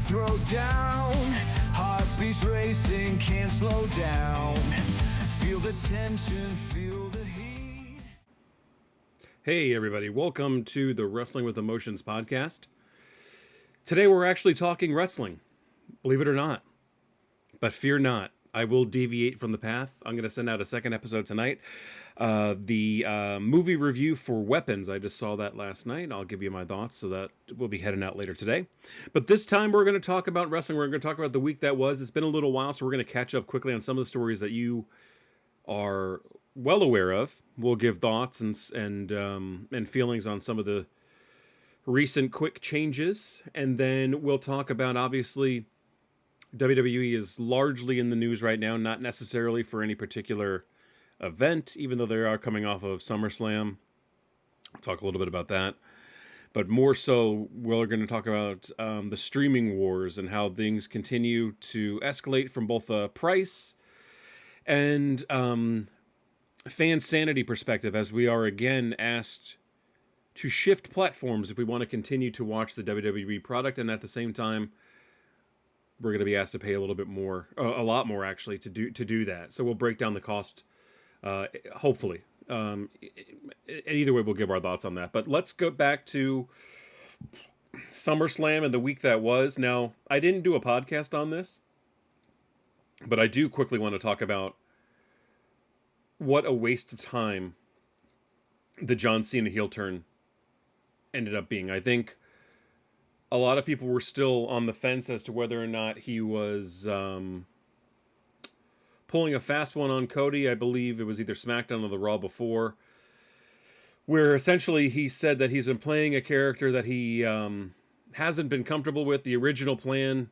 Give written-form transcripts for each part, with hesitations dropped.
throw down. Heartbeats racing, can't slow down. Feel the tension, feel the heat. Hey everybody, welcome to the Wrestling with Emotions podcast. Today we're actually talking wrestling, believe it or not. But fear not, I will deviate from the path. I'm going to send out a second episode tonight. The movie review for Weapons, I just saw that last night. I'll give you my thoughts, so that will be heading out later today. But this time we're going to talk about wrestling. We're going to talk about the week that was. It's been a little while, so we're going to catch up quickly on some of the stories that you are well aware of. We'll give thoughts and feelings on some of the recent quick changes, and then we'll talk about, obviously, WWE is largely in the news right now, not necessarily for any particular event, even though they are coming off of SummerSlam. I'll talk a little bit about that. But more so, we're going to talk about the streaming wars and how things continue to escalate from both a price and fan sanity perspective, as we are again asked to shift platforms if we want to continue to watch the WWE product, and at the same time, we're going to be asked to pay a little bit more, a lot more actually, to do that. So we'll break down the cost, hopefully. And either way, we'll give our thoughts on that. But let's go back to SummerSlam and the week that was. Now, I didn't do a podcast on this, but I do quickly want to talk about what a waste of time the John Cena heel turn ended up being. I think a lot of people were still on the fence as to whether or not he was pulling a fast one on Cody. I believe it was either SmackDown or the Raw before, where essentially he said that he's been playing a character that he hasn't been comfortable with. The original plan,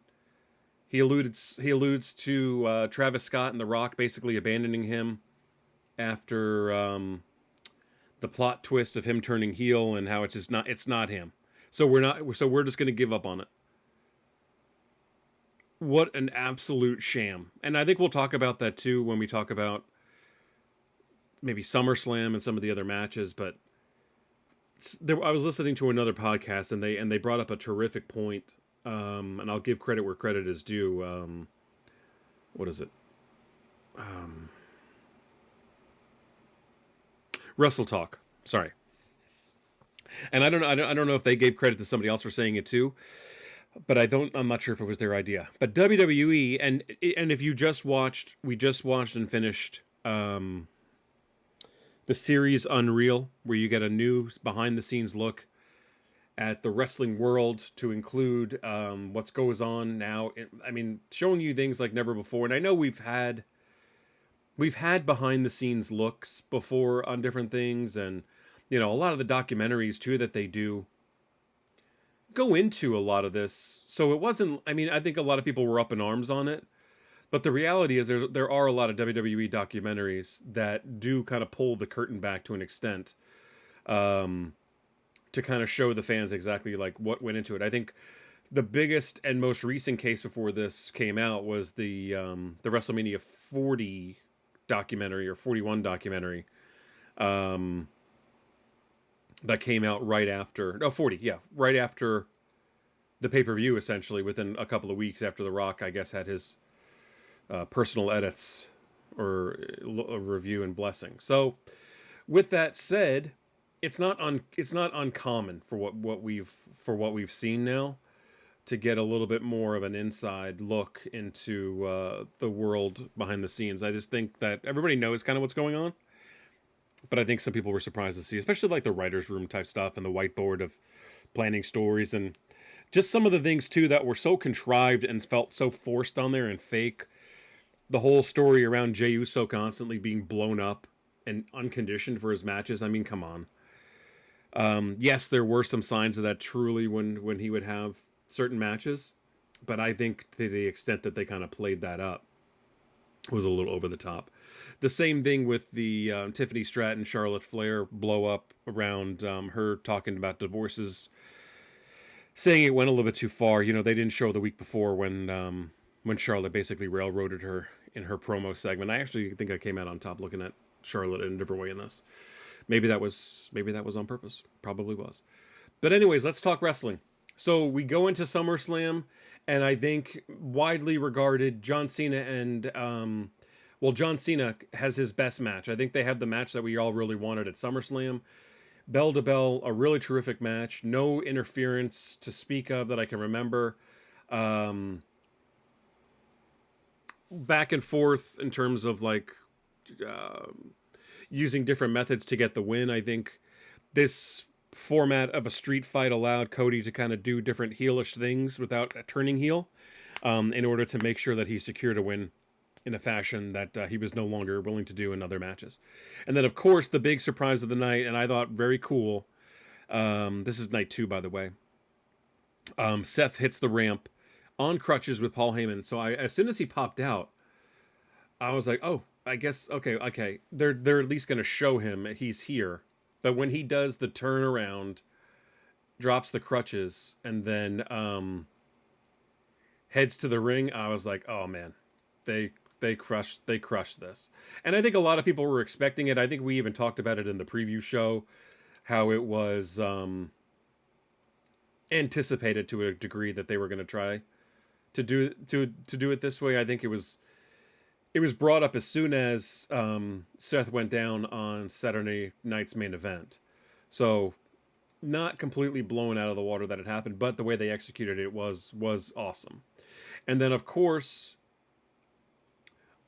he alludes to Travis Scott and The Rock basically abandoning him after the plot twist of him turning heel, and how it's not him. So we're just going to give up on it. What an absolute sham. And I think we'll talk about that too when we talk about maybe SummerSlam and some of the other matches. But I was listening to another podcast, and they brought up a terrific point. And I'll give credit where credit is due. What is it? Wrestle Talk. Sorry. And I don't know if they gave credit to somebody else for saying it too, but I'm not sure if it was their idea. But WWE, and if we just watched and finished the series Unreal, where you get a new behind the scenes look at the wrestling world to include what goes on now. Showing you things like never before. And I know we've had behind the scenes looks before on different things, and a lot of the documentaries too that they do go into a lot of this. So it wasn't, I think a lot of people were up in arms on it, but the reality is there are a lot of WWE documentaries that do kind of pull the curtain back to an extent, to kind of show the fans exactly like what went into it. I think the biggest and most recent case before this came out was the WrestleMania 40 documentary, or 41 documentary, that came out right after the pay-per-view, essentially within a couple of weeks after The Rock, I guess, had his personal edits or a review and blessing. So with that said, it's not uncommon for what we've seen now to get a little bit more of an inside look into the world behind the scenes. I just think that everybody knows kind of what's going on, but I think some people were surprised to see, especially like the writer's room type stuff and the whiteboard of planning stories, and just some of the things too that were so contrived and felt so forced on there and fake. The whole story around Jey Uso constantly being blown up and unconditioned for his matches. Come on. Yes, there were some signs of that truly when he would have certain matches, but I think to the extent that they kind of played that up was a little over the top. The same thing with the Tiffany Stratton, Charlotte Flair blow up around her talking about divorces, saying it went a little bit too far. They didn't show the week before when Charlotte basically railroaded her in her promo segment. I actually think I came out on top looking at Charlotte in a different way in this. Maybe that was on purpose. Probably was. But anyways, let's talk wrestling. So we go into SummerSlam, and I think widely regarded John Cena and well, John Cena has his best match. I think they have the match that we all really wanted at SummerSlam. Bell to bell, a really terrific match. No interference to speak of that I can remember. Um, Back and forth in terms of like uh, using different methods to get the win. I think this format of a street fight allowed Cody to kind of do different heelish things without turning heel, in order to make sure that he secured a win in a fashion that he was no longer willing to do in other matches. And then, of course, the big surprise of the night, and I thought very cool. This is night 2, by the way. Seth hits the ramp on crutches with Paul Heyman. So as soon as he popped out, I was like, oh, I guess okay. They're at least going to show him he's here. But when he does the turnaround, drops the crutches, and then heads to the ring, I was like, oh man, they crushed this. And I think a lot of people were expecting it. I think we even talked about it in the preview show, how it was anticipated to a degree that they were going to try to do it this way. I think it was brought up as soon as Seth went down on Saturday night's main event. So not completely blown out of the water that it happened, but the way they executed it was awesome. And then of course,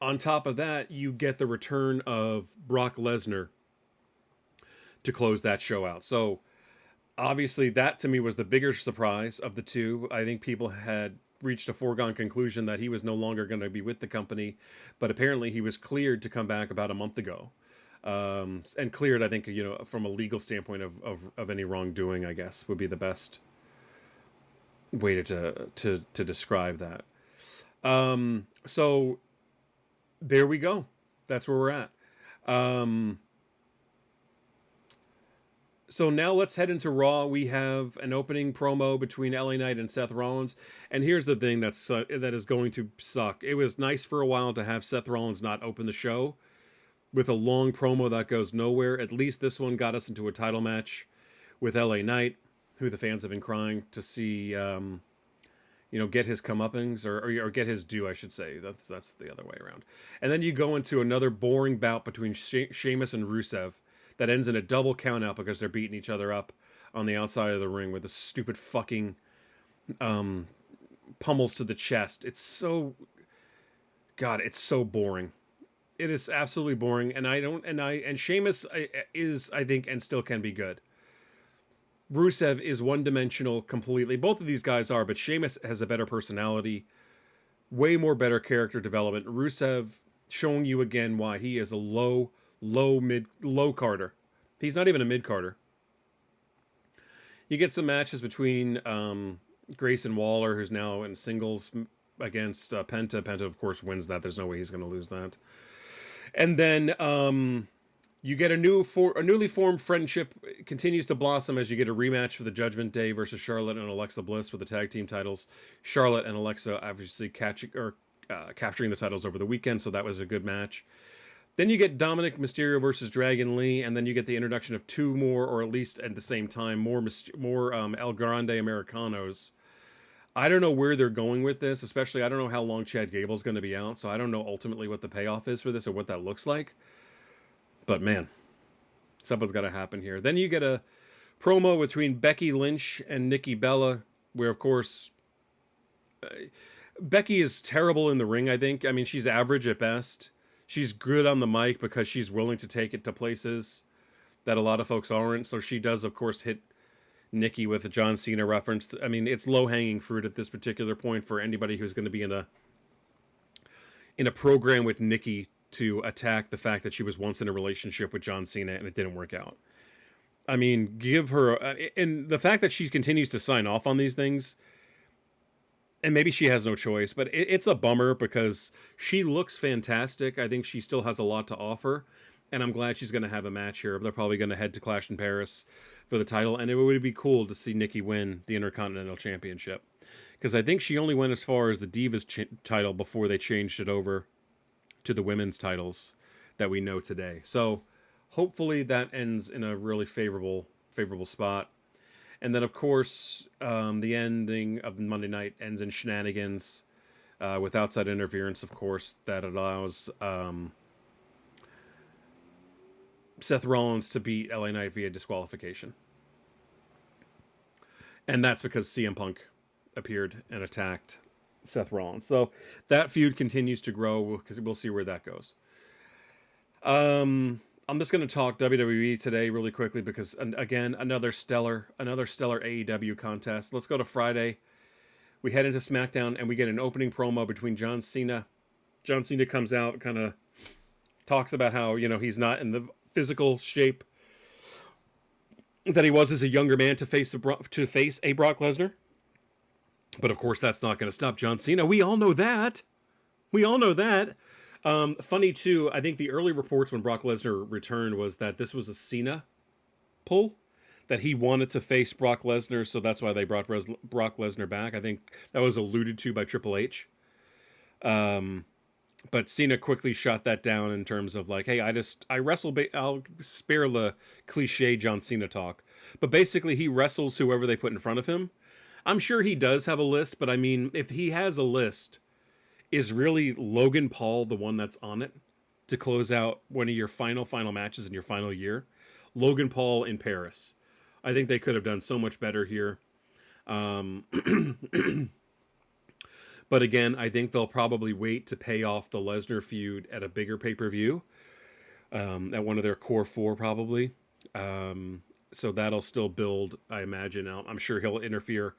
on top of that, you get the return of Brock Lesnar to close that show out. So obviously that to me was the bigger surprise of the two. I think people had reached a foregone conclusion that he was no longer going to be with the company, but apparently he was cleared to come back about a month ago. And cleared, I think, from a legal standpoint of any wrongdoing, I guess would be the best way to describe that. So there we go. That's where we're at. So now let's head into Raw. We have an opening promo between LA Knight and Seth Rollins, and here's the thing that is going to suck. It was nice for a while to have Seth Rollins not open the show with a long promo that goes nowhere. At least this one got us into a title match with LA Knight, who the fans have been crying to see, get his comeuppings or get his due, I should say. That's the other way around. And then you go into another boring bout between Sheamus and Rusev that ends in a double count out because they're beating each other up on the outside of the ring with a stupid fucking pummels to the chest. It's so boring. It is absolutely boring, and Sheamus is, I think, and still can be good. Rusev is one-dimensional completely. Both of these guys are, but Sheamus has a better personality, way more better character development. Rusev showing you again why he is a low Carter. He's not even a mid Carter. You get some matches between Grayson Waller, who's now in singles against Penta. Penta, of course, wins that. There's no way he's going to lose that. And then you get a newly formed friendship continues to blossom as you get a rematch for the Judgment Day versus Charlotte and Alexa Bliss for the tag team titles. Charlotte and Alexa obviously capturing the titles over the weekend, so that was a good match. Then you get Dominic Mysterio versus Dragon Lee, and then you get the introduction of two more, or at least at the same time, more El Grande Americanos. I don't know where they're going with this, especially I don't know how long Chad Gable's going to be out, so I don't know ultimately what the payoff is for this or what that looks like. But man, something's got to happen here. Then you get a promo between Becky Lynch and Nikki Bella, where of course Becky is terrible in the ring, I think. I mean, she's average at best. She's good on the mic because she's willing to take it to places that a lot of folks aren't. So she does, of course, hit Nikki with a John Cena reference. I mean, it's low-hanging fruit at this particular point for anybody who's going to be in a program with Nikki to attack the fact that she was once in a relationship with John Cena and it didn't work out. I mean, give her... and the fact that she continues to sign off on these things... And maybe she has no choice, but it's a bummer because she looks fantastic. I think she still has a lot to offer, and I'm glad she's going to have a match here. They're probably going to head to Clash in Paris for the title, and it would be cool to see Nikki win the Intercontinental Championship because I think she only went as far as the Divas title before they changed it over to the women's titles that we know today. So hopefully that ends in a really favorable spot. And then, of course, the ending of Monday night ends in shenanigans with outside interference, of course, that allows Seth Rollins to beat LA Knight via disqualification. And that's because CM Punk appeared and attacked Seth Rollins. So that feud continues to grow because we'll see where that goes. I'm just going to talk WWE today really quickly because, again, another stellar AEW contest. Let's go to Friday. We head into SmackDown and we get an opening promo between John Cena. John Cena comes out, kind of talks about how, he's not in the physical shape that he was as a younger man to face a Brock Lesnar. But of course, that's not going to stop John Cena. We all know that. Funny too, I think the early reports when Brock Lesnar returned was that this was a Cena pull, that he wanted to face Brock Lesnar, so that's why they brought Brock Lesnar back. I think that was alluded to by Triple H. But Cena quickly shot that down in terms of like, hey, I wrestle, I'll spare the cliche John Cena talk. But basically, he wrestles whoever they put in front of him. I'm sure he does have a list, but I mean, if he has a list, is really Logan Paul the one that's on it to close out one of your final matches in your final year? Logan Paul in Paris. I think they could have done so much better here. But again, I think they'll probably wait to pay off the Lesnar feud at a bigger pay-per-view, at one of their core four probably. So that'll still build, I imagine. I'm sure he'll interfere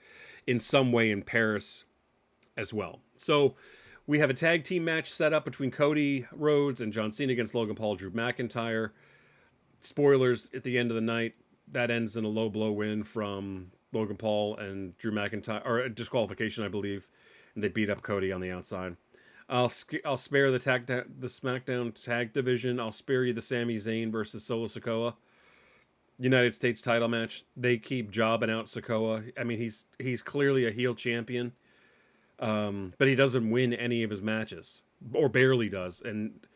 in some way in Paris as well. So we have a tag team match set up between Cody Rhodes and John Cena against Logan Paul, Drew McIntyre. Spoilers at the end of the night, that ends in a low blow win from Logan Paul and Drew McIntyre, or a disqualification, I believe. And they beat up Cody on the outside. I'll spare the SmackDown tag division. I'll spare you the Sami Zayn versus Solo Sikoa United States title match. They keep jobbing out Sikoa. I mean, he's clearly a heel champion, but he doesn't win any of his matches, or barely does, and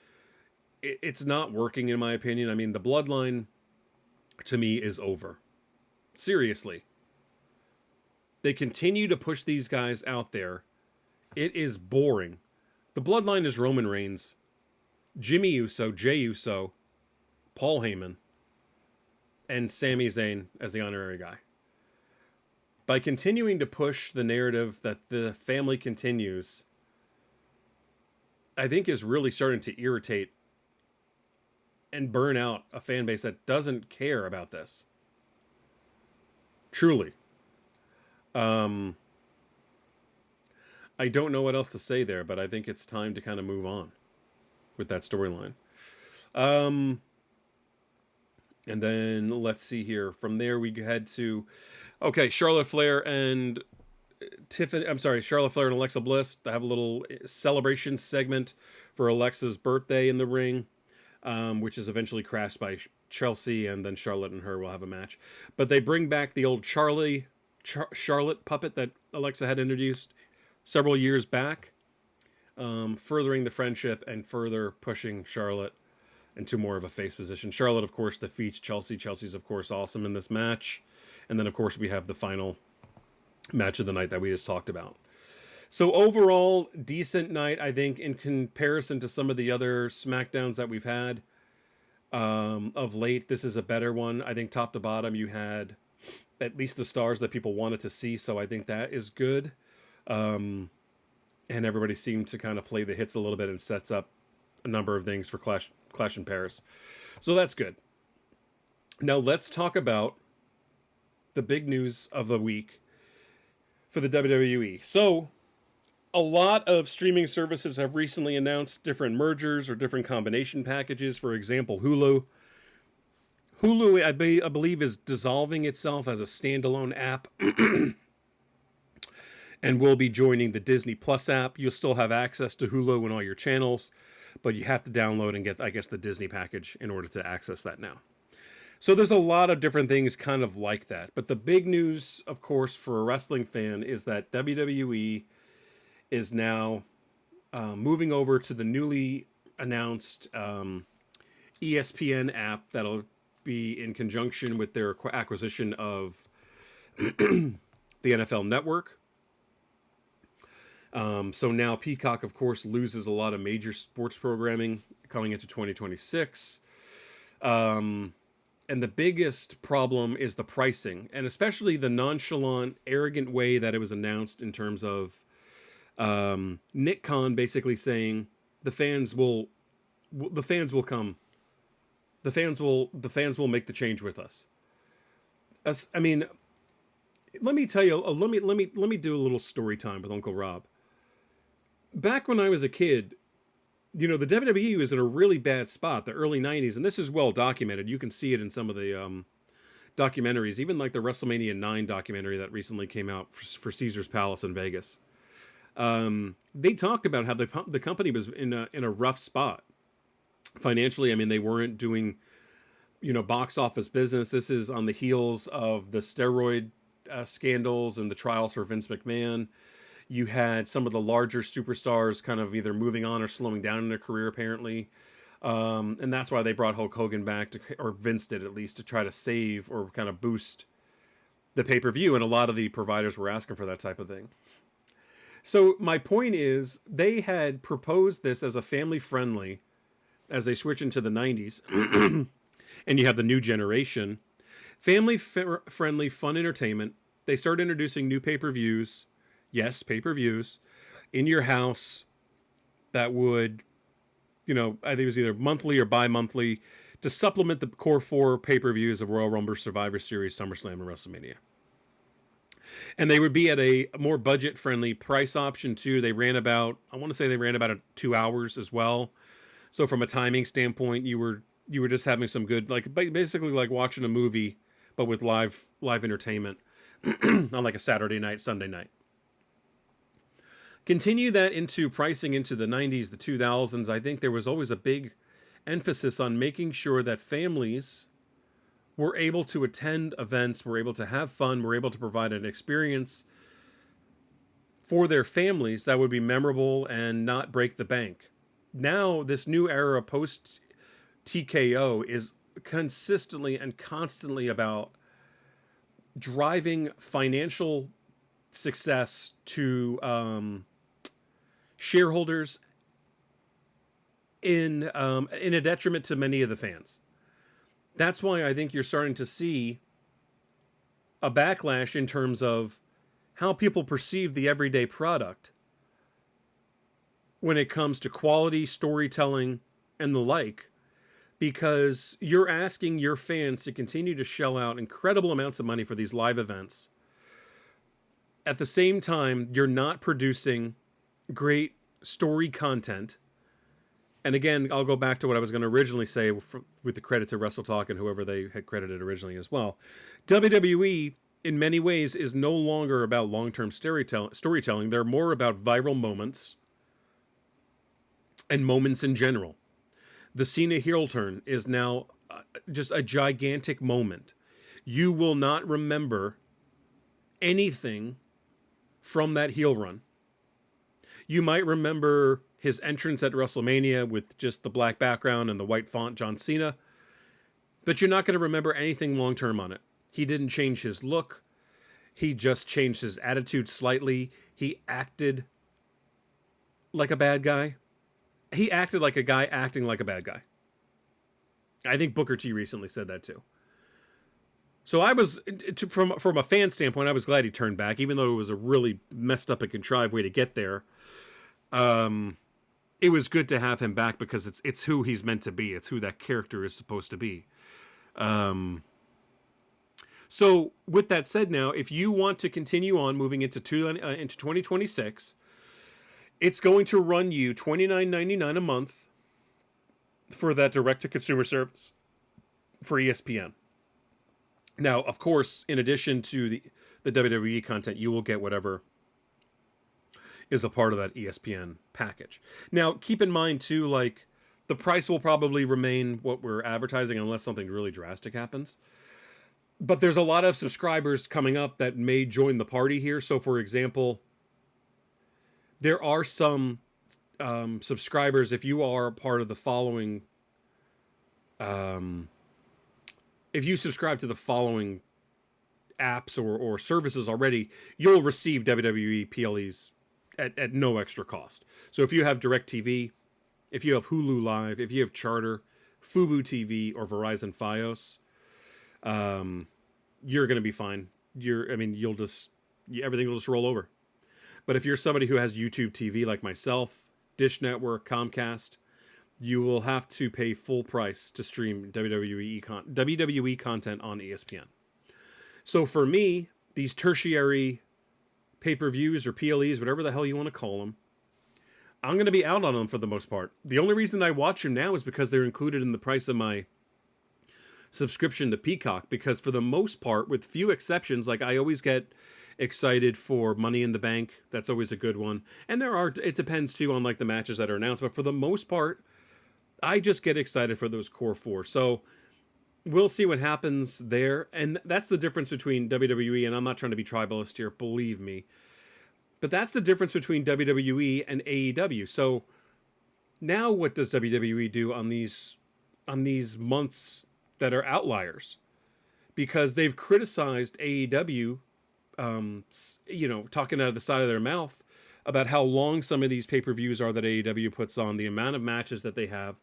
it's not working in my opinion. I mean, the Bloodline to me is over. Seriously, they continue to push these guys out there. It is boring. The Bloodline is Roman Reigns, Jimmy Uso, Jey Uso, Paul Heyman, and Sami Zayn as the honorary guy. By continuing to push the narrative that the family continues, I think is really starting to irritate and burn out a fan base that doesn't care about this. Truly. I don't know what else to say there, but I think it's time to kind of move on with that storyline. And then let's see here. From there, we head to, Charlotte Flair and Alexa Bliss. They have a little celebration segment for Alexa's birthday in the ring, which is eventually crashed by Chelsea, and then Charlotte and her will have a match. But they bring back the old Charlotte puppet that Alexa had introduced several years back, furthering the friendship and further pushing Charlotte into more of a face position. Charlotte, of course, defeats Chelsea. Chelsea's, of course, awesome in this match. And then, of course, we have the final match of the night that we just talked about. So overall, decent night, I think, in comparison to some of the other SmackDowns that we've had of late. This is a better one. I think top to bottom, you had at least the stars that people wanted to see. So I think that is good. And everybody seemed to kind of play the hits a little bit and sets up a number of things for Clash in Paris. So that's good. Now let's talk about the big news of the week for the WWE. So a lot of streaming services have recently announced different mergers or different combination packages. For example, Hulu. Hulu, I believe, is dissolving itself as a standalone app and will be joining the Disney Plus app. You'll still have access to Hulu and all your channels, but you have to download and get, I guess, the Disney package in order to access that now. So there's a lot of different things kind of like that. But the big news, of course, for a wrestling fan is that WWE is now moving over to the newly announced ESPN app that'll be in conjunction with their acquisition of the NFL Network. So now Peacock, of course, loses a lot of major sports programming coming into 2026. And the biggest problem is the pricing, and especially the nonchalant, arrogant way that it was announced in terms of Nick Khan basically saying the fans will come, the fans will make the change with us. I mean, let me tell you, let me do a little story time with Uncle Rob. Back when I was a kid, the WWE was in a really bad spot, the early 90s, and this is well documented. You can see it in some of the documentaries, even like the WrestleMania 9 documentary that recently came out for Caesar's Palace in Vegas. They talked about how the company was in a rough spot financially. I mean, they weren't doing, box office business. This is on the heels of the steroid scandals and the trials for Vince McMahon. You had some of the larger superstars kind of either moving on or slowing down in their career, apparently. And that's why they brought Hulk Hogan back, or Vince did at least, to try to save or kind of boost the pay-per-view. And a lot of the providers were asking for that type of thing. So my point is, they had proposed this as a family-friendly, as they switch into the 90s, and you have the new generation, family-friendly, fun entertainment. They start introducing new pay-per-views. Yes, pay-per-views in your house that would, I think it was either monthly or bi-monthly, to supplement the core 4 pay-per-views of Royal Rumble, Survivor Series, SummerSlam, and WrestleMania. And they would be at a more budget-friendly price option too. I want to say they ran about 2 hours as well. So from a timing standpoint, you were just having some good, like basically like watching a movie, but with live entertainment on like a Saturday night, Sunday night. Continue that into pricing into the 90s, the 2000s. I think there was always a big emphasis on making sure that families were able to attend events, were able to have fun, were able to provide an experience for their families that would be memorable and not break the bank. Now, this new era post TKO is consistently and constantly about driving financial success to shareholders in a detriment to many of the fans. That's why I think you're starting to see a backlash in terms of how people perceive the everyday product when it comes to quality, storytelling, and the like, because you're asking your fans to continue to shell out incredible amounts of money for these live events. At the same time, you're not producing great story content. And again, I'll go back to what I was going to originally say with the credit to Wrestle Talk and whoever they had credited originally as well. WWE, in many ways, is no longer about long-term storytelling. They're more about viral moments and moments in general. The Cena heel turn is now just a gigantic moment. You will not remember anything from that heel run. You might remember his entrance at WrestleMania with just the black background and the white font, John Cena, but you're not going to remember anything long-term on it. He didn't change his look. He just changed his attitude slightly. He acted like a bad guy. He acted like a guy acting like a bad guy. I think Booker T recently said that too. So I was, from a fan standpoint, I was glad he turned back, even though it was a really messed up and contrived way to get there. It was good to have him back because it's who he's meant to be. It's who that character is supposed to be. So with that said, now if you want to continue on moving into 2026, it's going to run you $29.99 a month for that direct-to-consumer service for ESPN. Now, of course, in addition to the WWE content, you will get whatever is a part of that ESPN package. Now, keep in mind, too, like, the price will probably remain what we're advertising unless something really drastic happens. But there's a lot of subscribers coming up that may join the party here. So, for example, there are some subscribers, if you are part of the following, if you subscribe to the following apps or services already, you'll receive WWE PLEs at no extra cost. So if you have DirecTV, if you have Hulu Live, if you have Charter, Fubo TV, or Verizon Fios, you're going to be fine. Everything will just roll over. But if you're somebody who has YouTube TV like myself, Dish Network, Comcast, you will have to pay full price to stream WWE content on ESPN. So for me, these tertiary pay-per-views or PLEs, whatever the hell you want to call them, I'm going to be out on them for the most part. The only reason I watch them now is because they're included in the price of my subscription to Peacock, because for the most part, with few exceptions, like I always get excited for Money in the Bank. That's always a good one. And it depends too on like the matches that are announced, but for the most part, I just get excited for those core four. So we'll see what happens there. And that's the difference between WWE, and I'm not trying to be tribalist here, believe me. But that's the difference between WWE and AEW. So now what does WWE do on these months that are outliers? Because they've criticized AEW, talking out of the side of their mouth about how long some of these pay-per-views are that AEW puts on, the amount of matches that they have.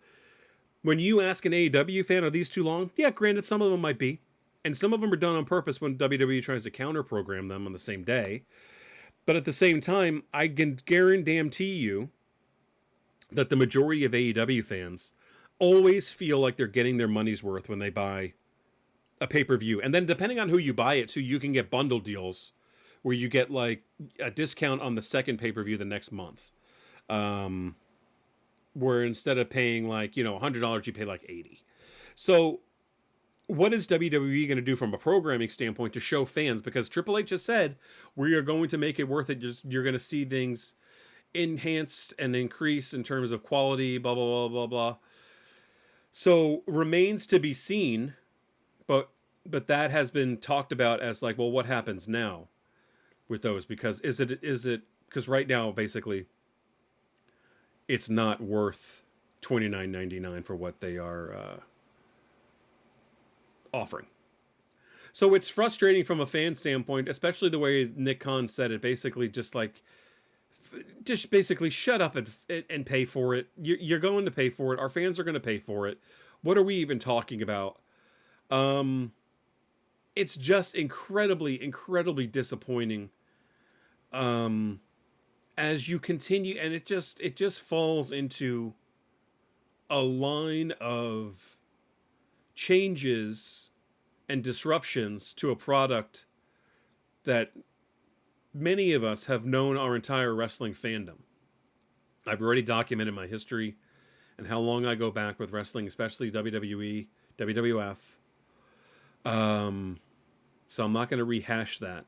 When you ask an AEW fan, are these too long? Yeah, granted, some of them might be. And some of them are done on purpose when WWE tries to counter-program them on the same day. But at the same time, I can guarantee you that the majority of AEW fans always feel like they're getting their money's worth when they buy a pay-per-view. And then depending on who you buy it to, you can get bundle deals where you get like a discount on the second pay-per-view the next month. Where instead of paying like, $100, you pay like $80. So what is WWE going to do from a programming standpoint to show fans? Because Triple H has said, we are going to make it worth it. You're going to see things enhanced and increase in terms of quality, blah, blah, blah, blah, blah. So remains to be seen, but that has been talked about as like, well, what happens now with those? Because because right now, basically, it's not worth $29.99 for what they are offering. So it's frustrating from a fan standpoint, especially the way Nick Khan said it. Basically, just basically shut up and pay for it. You're going to pay for it. Our fans are going to pay for it. What are we even talking about? It's just incredibly, incredibly disappointing. As you continue, and it just falls into a line of changes and disruptions to a product that many of us have known our entire wrestling fandom. I've already documented my history and how long I go back with wrestling, especially WWE, WWF. So I'm not going to rehash that.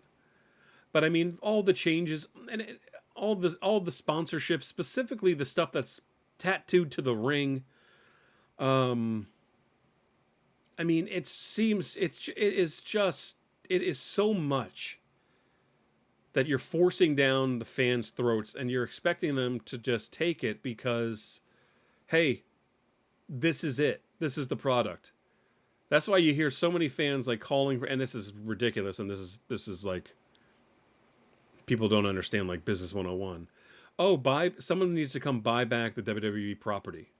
But I mean, all the changes and all the sponsorships, specifically the stuff that's tattooed to the ring. I mean, it is so much that you're forcing down the fans' throats and you're expecting them to just take it because, hey, this is it. This is the product. That's why you hear so many fans like calling for, and this is ridiculous, and this is like, people don't understand like business 101. Oh, someone needs to come buy back the WWE property.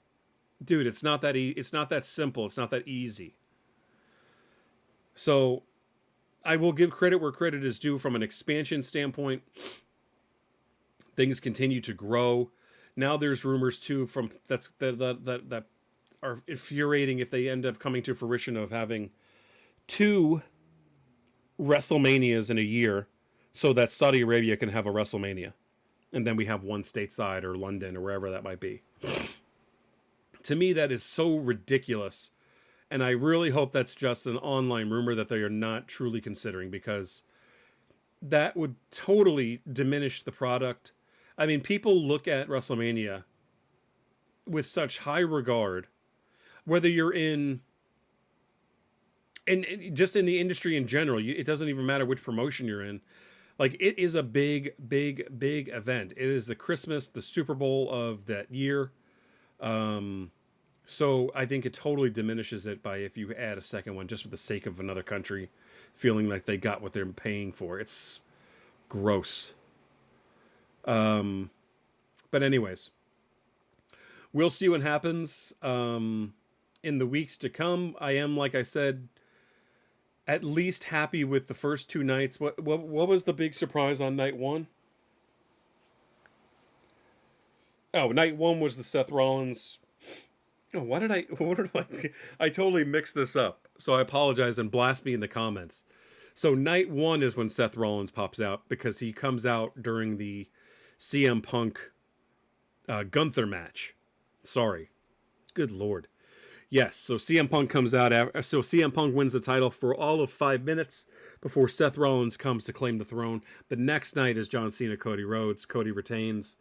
Dude, it's not that it's not that simple. It's not that easy. So I will give credit where credit is due from an expansion standpoint. Things continue to grow. Now there's rumors too that are infuriating if they end up coming to fruition of having 2 WrestleManias in a year so that Saudi Arabia can have a WrestleMania. And then we have one stateside or London or wherever that might be. To me, that is so ridiculous. And I really hope that's just an online rumor that they are not truly considering, because that would totally diminish the product. I mean, people look at WrestleMania with such high regard, whether you're in just in the industry in general. It doesn't even matter which promotion you're in. Like, it is a big, big, big event. It is the Super Bowl of that year. So I think it totally diminishes it by if you add a second one just for the sake of another country feeling like they got what they're paying for. It's gross. But anyways, we'll see what happens in the weeks to come. I am, like I said, at least happy with the first two nights. What was the big surprise on night one? Oh, night one was the Seth Rollins. Oh, what did I totally mixed this up. So I apologize and blast me in the comments. So night one is when Seth Rollins pops out because he comes out during the CM Punk Gunther match. Sorry. Good Lord. Yes, so CM Punk comes out. So CM Punk wins the title for all of 5 minutes before Seth Rollins comes to claim the throne. The next night is John Cena, Cody Rhodes. Cody retains,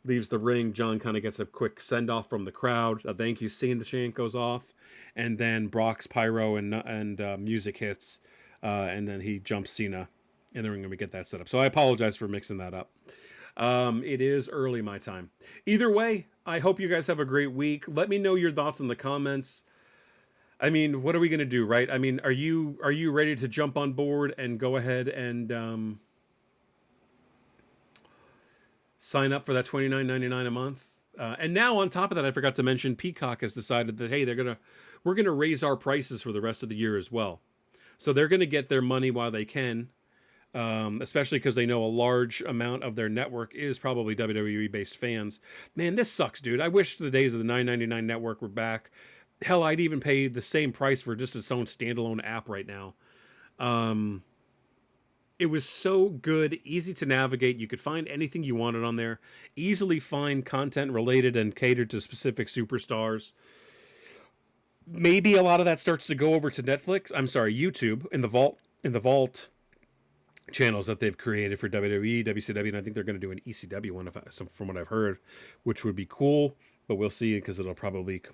leaves the ring. John kind of gets a quick send-off from the crowd. A thank you Cena chant goes off. And then Brock's pyro and music hits. And then he jumps Cena in the ring and we get that set up. So I apologize for mixing that up. It is early my time. Either way, I hope you guys have a great week. Let me know your thoughts in the comments. I mean, what are we going to do, right? I mean, are you ready to jump on board and go ahead and sign up for that $29.99 a month? And now on top of that, I forgot to mention Peacock has decided that, hey, we're going to raise our prices for the rest of the year as well. So they're going to get their money while they can. Especially because they know a large amount of their network is probably WWE-based fans. Man, this sucks, dude. I wish the days of the $9.99 network were back. Hell, I'd even pay the same price for just its own standalone app right now. It was so good, easy to navigate. You could find anything you wanted on there. Easily find content related and catered to specific superstars. Maybe a lot of that starts to go over to Netflix. I'm sorry, YouTube in the vault channels that they've created for WWE, WCW, and I think they're going to do an ECW one from what I've heard, which would be cool, but we'll see because it'll probably be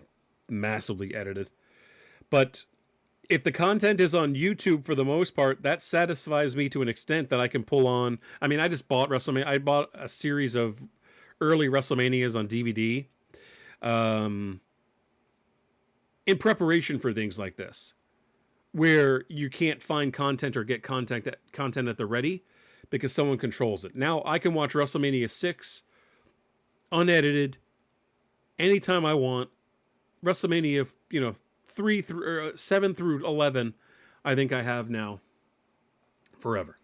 massively edited. But if the content is on YouTube for the most part, that satisfies me to an extent that I can pull on. I mean, I just bought WrestleMania. I bought a series of early WrestleManias on DVD in preparation for things like this, where you can't find content or get content at the ready because someone controls it. Now I can watch WrestleMania 6 unedited anytime I want. WrestleMania, 7 through 11, I think I have now forever.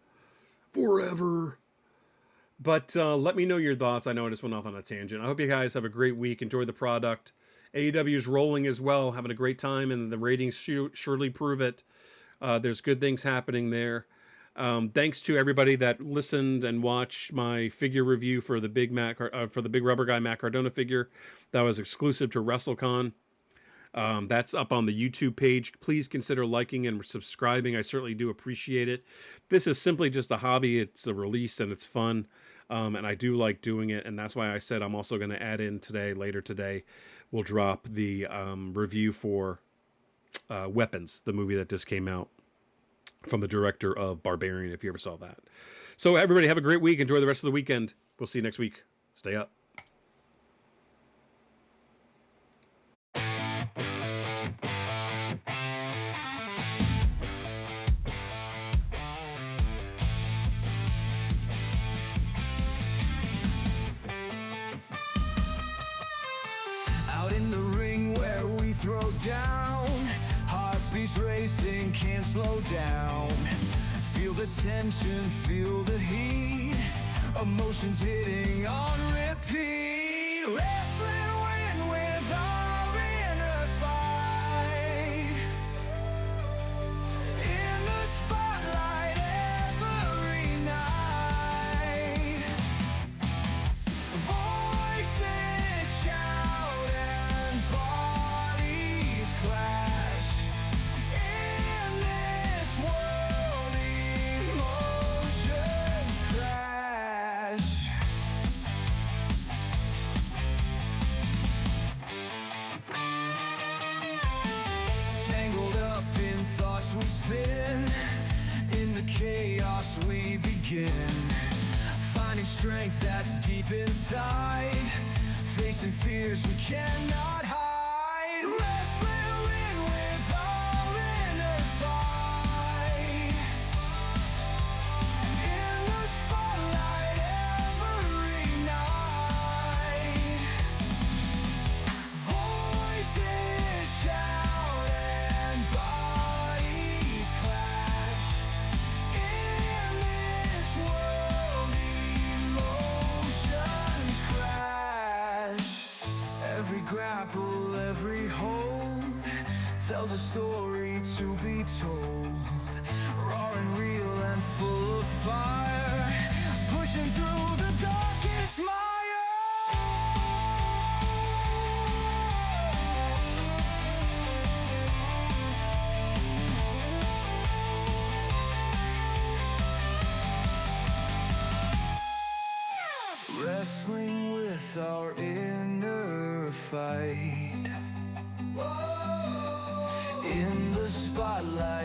But let me know your thoughts. I know I just went off on a tangent. I hope you guys have a great week. Enjoy the product. AEW is rolling as well, having a great time, and the ratings surely prove it. There's good things happening there. Thanks to everybody that listened and watched my figure review for the big rubber guy Matt Cardona figure that was exclusive to WrestleCon. That's up on the YouTube page. Please consider liking and subscribing. I certainly do appreciate it. This is simply just a hobby. It's a release and it's fun. And I do like doing it. And that's why I said I'm also going to add in later today, we'll drop the review for Weapons, the movie that just came out from the director of Barbarian, if you ever saw that. So everybody have a great week. Enjoy the rest of the weekend. We'll see you next week. Stay up. Out in the ring where we throw down, heartbeats racing, can't slow down. Feel the tension, feel the heat, emotions hitting on repeat. Wrestling win with our inner fight. In the spotlight every night. Voices shout and bodies clash. In this world, emotions crash. Tangled up in thoughts we spin. In the chaos we begin. Finding strength that's deep inside. Facing fears we cannot hide. Wrestling with our inner fight. grapple, every hold tells a story to be told. Raw and real and full of fire, pushing through the darkest mire. Wrestling with our inner fight, in the spotlight